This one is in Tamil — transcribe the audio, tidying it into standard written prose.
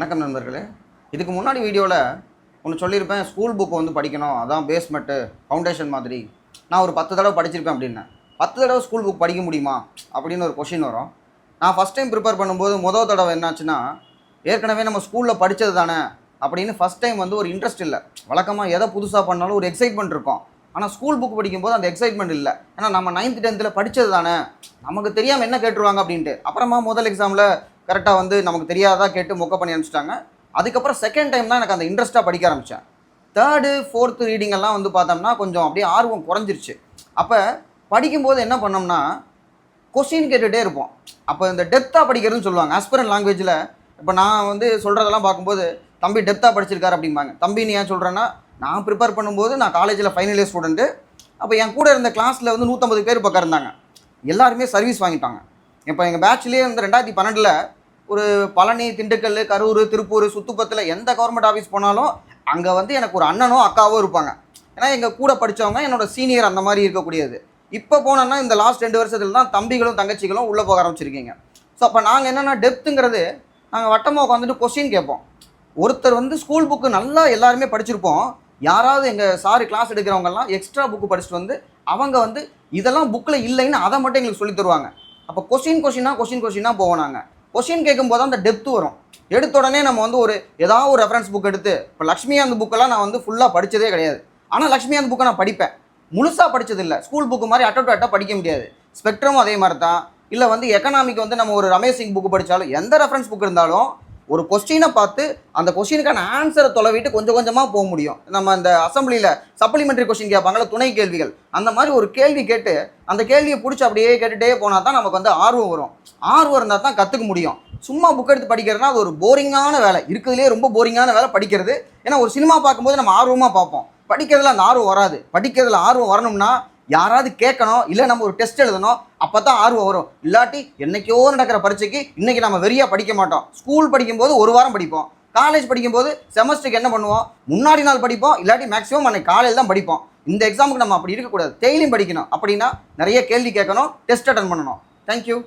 வணக்கம் நண்பர்களே. இதுக்கு முன்னாடி வீடியோவில் ஒன்று சொல்லியிருப்பேன், ஸ்கூல் புக்கு வந்து படிக்கணும், அதான் பேஸ்மெண்ட்டு ஃபவுண்டேஷன் மாதிரி. நான் ஒரு 10 தடவை படிச்சிருப்பேன் அப்படின்னேன். 10 தடவை ஸ்கூல் புக் படிக்க முடியுமா அப்படின்னு ஒரு கொஷின் வரும். நான் ஃபஸ்ட் டைம் ப்ரிப்பேர் பண்ணும்போது மொதல் தடவை என்னாச்சுன்னா, ஏற்கனவே நம்ம ஸ்கூலில் படித்தது தானே அப்படின்னு ஃபஸ்ட் டைம் வந்து ஒரு இன்ட்ரெஸ்ட் இல்லை. வழக்கமாக எதை புதுசாக பண்ணாலும் ஒரு எக்ஸைட்மெண்ட் இருக்கும். ஆனால் ஸ்கூல் புக் படிக்கும்போது அந்த எக்ஸைட்மெண்ட் இல்லை. ஏன்னா நம்ம 9th 10th படித்தது தானே, நமக்கு தெரியாமல் என்ன கேட்டுருவாங்க அப்படின்ட்டு. அப்புறமா முதல் எக்ஸாமில் கரெக்டாக வந்து நமக்கு தெரியாதா கேட்டு மொக்க பண்ணி அனுப்பிச்சிட்டாங்க. அதுக்கப்புறம் செகண்ட் டைம் தான் எனக்கு அந்த இன்ட்ரெஸ்ட்டாக படிக்க ஆரம்பித்தேன். 3rd 4th ரீடிங்கெல்லாம் வந்து பார்த்தோம்னா கொஞ்சம் அப்படியே ஆர்வம் குறைஞ்சிருச்சு. அப்போ படிக்கும்போது என்ன பண்ணோம்னா கொஸ்டின் கேட்டுகிட்டே இருப்போம். அப்போ இந்த டெப்த்தாக படிக்கிறதுன்னு சொல்லுவாங்க ஆஸ்பிரண்ட் லாங்குவேஜில். இப்போ நான் வந்து சொல்கிறதெல்லாம் பார்க்கும்போது தம்பி டெப்த்தாக படிச்சிருக்காரு அப்படிம்பாங்க. தம்பின்னு ஏன் சொல்கிறேன்னா, நான் ப்ரிப்பேர் பண்ணும்போது நான் காலேஜில் ஃபைனல் இயர் ஸ்டூடெண்ட்டு. அப்போ என் கூட இருந்த கிளாஸில் வந்து 150 பேர் பக்கம் இருந்தாங்க. எல்லாருமே சர்வீஸ் வாங்கிட்டாங்க. இப்போ எங்கள் பேட்ச்லேயே வந்து 2012 ஒரு பழனி, திண்டுக்கல், கரூர், திருப்பூர், சுத்துப்பத்தில் எந்த கவர்மெண்ட் ஆஃபீஸ் போனாலும் அங்கே வந்து எனக்கு ஒரு அண்ணனோ அக்காவோ இருப்பாங்க. ஏன்னா எங்கள் கூட படித்தவங்க என்னோடய சீனியர் அந்த மாதிரி இருக்கக்கூடியது. இப்போ போனோன்னா இந்த லாஸ்ட் 2 வருஷத்தில் தான் தம்பிகளும் தங்கச்சிகளும் உள்ளே போக ஆரம்பிச்சிருக்கீங்க. ஸோ அப்போ நாங்கள் என்னென்னா டெப்த்துங்கிறது நாங்கள் வட்டமாக உட்காந்துட்டு கொஸ்டின் கேட்போம். ஒருத்தர் வந்து ஸ்கூல் புக்கு நல்லா எல்லாருமே படிச்சிருப்போம். யாராவது எங்கள் சாரு கிளாஸ் எடுக்கிறவங்கலாம் எக்ஸ்ட்ரா புக்கு படிச்சுட்டு வந்து அவங்க வந்து இதெல்லாம் புக்கில் இல்லைன்னு அதை மட்டும் எங்களுக்கு சொல்லி தருவாங்க. அப்போ கொஸ்டினாக போவோம். நாங்கள் கொஸ்டின் கேட்கும்போது அந்த டெப்த்து வரும். எடுத்த உடனே நம்ம வந்து ஏதாவது ஒரு ரெஃபரன்ஸ் புக் எடுத்து, இப்போ லக்ஷ்மிகாந்த் புக்கெல்லாம் நான் வந்து ஃபுல்லாக படித்ததே கிடையாது. ஆனால் லக்ஷ்மிகாந்த் புக்கை நான் படிப்பேன். முழுசாக படித்ததில்லை. ஸ்கூல் புக்கு மாதிரி அட்டை படிக்க முடியாது. ஸ்பெக்ட்ரமும் அதே மாதிரி தான். இல்லை வந்து எக்கனாமிக் வந்து நம்ம ஒரு ரமேஷ் சிங் புக்கு படித்தாலும் எந்த ரெஃபரன்ஸ் புக் இருந்தாலும் ஒரு கொஸ்டினை பார்த்து அந்த கொஸ்டினுக்கான ஆன்சரை தொலைவிட்டு கொஞ்சம் கொஞ்சமாக போக முடியும். நம்ம அந்த அசம்பிளியில் சப்ளிமெண்ட்ரி கொஸ்டின் கேட்பாங்களா, துணை கேள்விகள், அந்த மாதிரி ஒரு கேள்வி கேட்டு அந்த கேள்வியை பிடிச்சி அப்படியே கேட்டுகிட்டே போனால் தான் நமக்கு வந்து ஆர்வம் வரும். ஆர்வம் இருந்தால் தான் கற்றுக்க முடியும். சும்மா புக் எடுத்து படிக்கிறதுனா அது ஒரு போரிங்கான வேலை. இருக்கிறதுலே ரொம்ப போரிங்கான வேலை படிக்கிறது. ஏன்னா ஒரு சினிமா பார்க்கும்போது நம்ம ஆர்வமாக பார்ப்போம். படிக்கிறதுல அந்த ஆர்வம் வராது. படிக்கிறதுல ஆர்வம் வரணும்னா யாராவது கேட்கணும், இல்லை நம்ம ஒரு டெஸ்ட் எழுதணும், அப்போ தான் ஆர்வம் வரும். இல்லாட்டி என்றைக்கோ நடக்கிற பரீட்சைக்கு இன்றைக்கி நம்ம வெறியாக படிக்க மாட்டோம். ஸ்கூல் படிக்கும்போது ஒரு வாரம் படிப்போம். காலேஜ் படிக்கும்போது செமஸ்டருக்கு என்ன பண்ணுவோம், முன்னாடி நாள் படிப்போம், இல்லாட்டி மேக்ஸிமம் அன்றைக்கி காலையில் தான் படிப்போம். இந்த எக்ஸாமுக்கு நம்ம அப்படி இருக்கக்கூடாது. டெய்லியும் படிக்கணும். அப்படின்னா நிறைய கேள்வி கேட்கணும், டெஸ்ட் அட்டன் பண்ணணும். தேங்க்யூ.